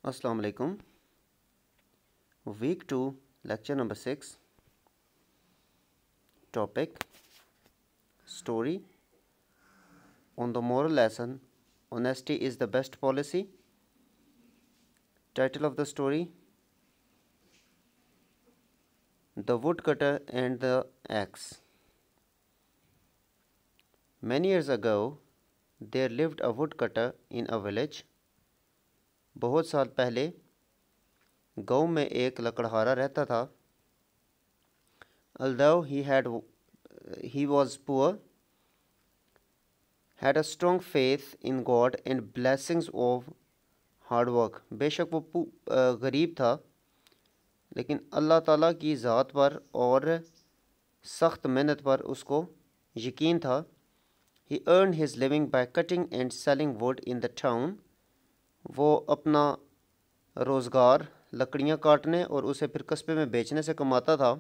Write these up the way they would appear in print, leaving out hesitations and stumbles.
Assalamu alaikum. Week 2, lecture number 6. Topic Story. On the moral lesson, honesty is the best policy. Title of the story: The Woodcutter and the Axe. Many years ago, there lived a woodcutter in a village. बहुत साल पहले गांव में एक लकड़हारा रहता था. Although he was poor, had a strong faith in God and blessings of hard work. बेशक वो गरीब था, लेकिन अल्लाह ताला की ज़ात पर और सख्त मेहनत पर उसको यकीन था. He earned his living by cutting and selling wood in the town. वो अपना रोज़गार लकड़ियाँ काटने और उसे फिर कस्बे में बेचने से कमाता था.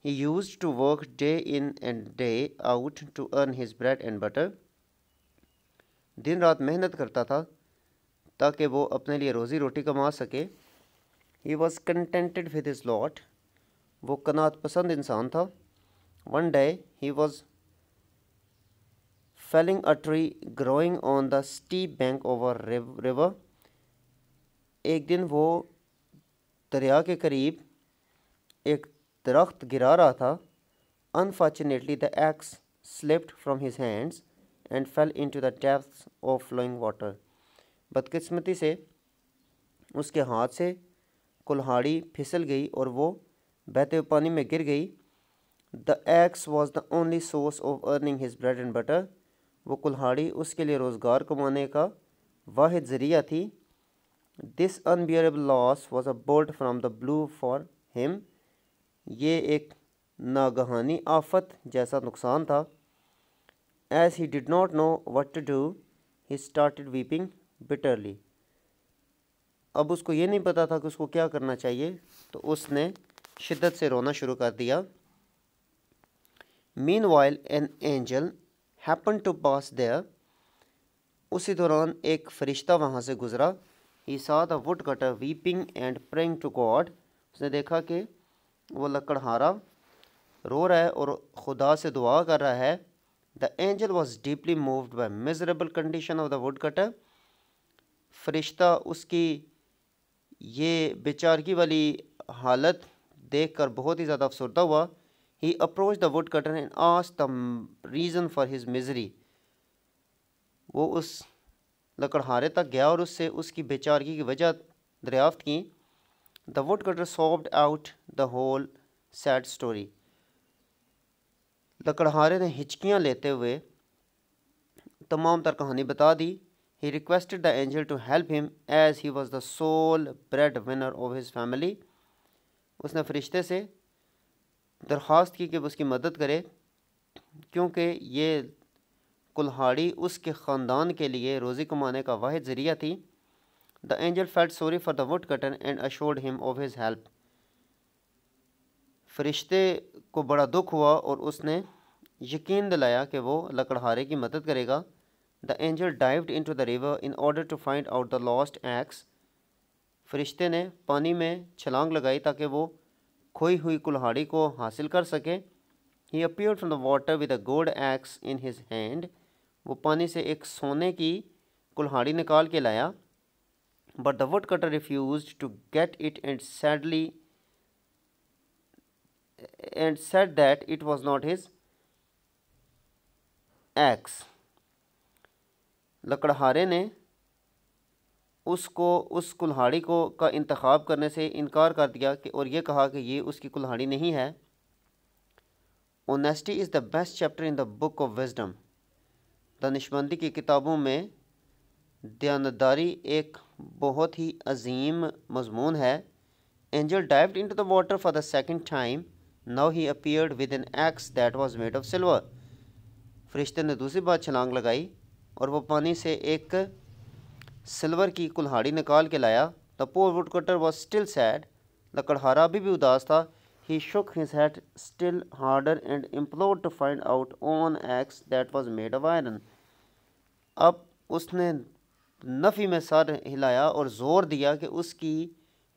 He used to work day in and day out to earn his bread and butter. दिन रात मेहनत करता था ताकि वो अपने लिए रोज़ी रोटी कमा सके. He was contented with his lot. वो कनात पसंद इंसान था. One day he was felling a tree growing on the steep bank of a river. एक दिन वो दरिया के करीब एक दरख्त गिरा रहा था. Unfortunately, the axe slipped from his hands and fell into the depths of flowing water. बदकिस्मती से उसके हाथ से कुल्हाड़ी फिसल गई और वो बहते हुए पानी में गिर गई. The axe was the only source of earning his bread and butter. वो कुल्हाड़ी उसके लिए रोज़गार कमाने का वाहिद ज़रिया थी. This unbearable loss was a bolt from the blue for him. ये एक नागहानी आफत जैसा नुकसान था. As he did not know what to do, he started weeping bitterly. अब उसको ये नहीं पता था कि उसको क्या करना चाहिए, तो उसने शिद्दत से रोना शुरू कर दिया. Meanwhile, an angel happened to pass there. उसी दौरान एक फरिश्ता वहाँ से गुज़रा. He saw the woodcutter weeping and praying to God. उसने देखा कि वो लकड़हारा रो रहा है और खुदा से दुआ कर रहा है. The angel was deeply moved by miserable condition of the woodcutter. फरिश्ता उसकी ये बेचारगी वाली हालत देखकर बहुत ही ज़्यादा अफसरदा हुआ. He approached the woodcutter and asked the reason for his misery. वो उस लकड़हारे तक गया और उससे उसकी बेचारगी की वजह दरियाफ्त की. The woodcutter sobbed out the whole sad story. लकड़हारे ने हिचकियाँ लेते हुए तमाम तर कहानी बता दी. He requested the angel to help him as he was the sole breadwinner of his family. उसने फरिश्ते से दरख्वास्त की कि वो उसकी मदद करे, क्योंकि ये कुल्हाड़ी उसके ख़ानदान के लिए रोज़ी कमाने का वाहिद ज़रिया थी. The angel felt sorry for the woodcutter and assured him of his help. फरिश्ते को बड़ा दुख हुआ और उसने यकीन दिलाया कि वो लकड़हारे की मदद करेगा. The angel dived into the river in order to find out the lost axe. फरिश्ते ने पानी में छलांग लगाई ताकि वो खोई हुई कुल्हाड़ी को हासिल कर सके. He appeared from the water with a gold axe in his hand. वो पानी से एक सोने की कुल्हाड़ी निकाल के लाया. But the woodcutter refused to get it and said that it was not his axe. लकड़हारे ने उसको उस कुल्हाड़ी को का इंतखाब करने से इनकार कर दिया कि और ये कहा कि ये उसकी कुल्हाड़ी नहीं है. Honesty is the best chapter in the book of wisdom. दानिशमंदी की किताबों में दयानतदारी एक बहुत ही अजीम मजमून है. Angel dived into the water for the second time. Now he appeared with an axe that was made of silver. फरिश्ते ने दूसरी बार छलांग लगाई और वो पानी से एक सिल्वर की कुल्हाड़ी निकाल के लाया. The poor woodcutter was still sad. लकड़हारा अभी भी उदास था. He shook his head still harder and implored to find out an axe that was made of iron. अब उसने नफ़ी में सर हिलाया और ज़ोर दिया कि उसकी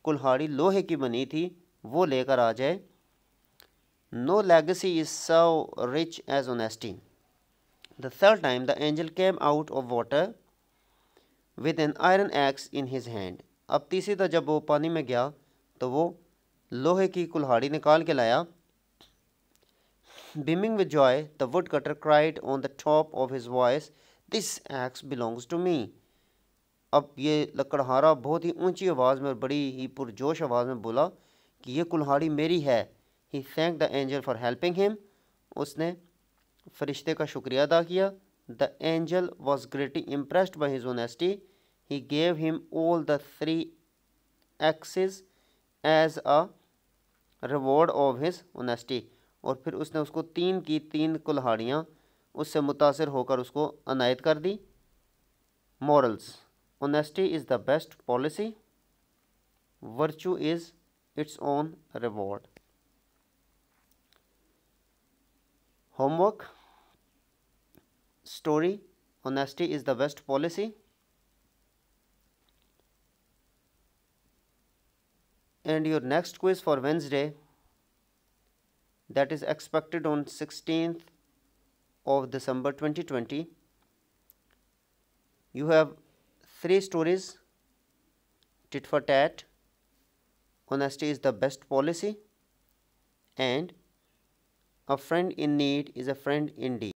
कुल्हाड़ी लोहे की बनी थी, वो लेकर आ जाए। No legacy is so rich as honesty. The third time the angel came out of water with an iron axe in his hand. अब तीसरी तो जब वो पानी में गया तो वो लोहे की कुल्हाड़ी निकाल के लाया। Beaming with joy, the woodcutter cried on the top of his voice, "This axe belongs to me." अब ये लकड़हारा बहुत ही ऊंची आवाज़ में और बड़ी ही पुरजोश आवाज़ में बोला कि ये कुल्हाड़ी मेरी है। He thanked the angel for helping him. उसने फरिश्ते का शुक्रिया अदा किया। The angel was greatly impressed by his honesty. He gave him all the 3 axes as a reward of his honesty. और फिर उसने उसको 3 की 3 कुल्हाड़ियाँ उससे मुतासिर होकर उसको अनायत कर दी। Morals: honesty is the best policy, virtue is its own reward. Homework story: honesty is the best policy. And your next quiz for Wednesday, that is expected on 16th of December 2020. You have 3 stories: tit for tat, honesty is the best policy, and a friend in need is a friend indeed.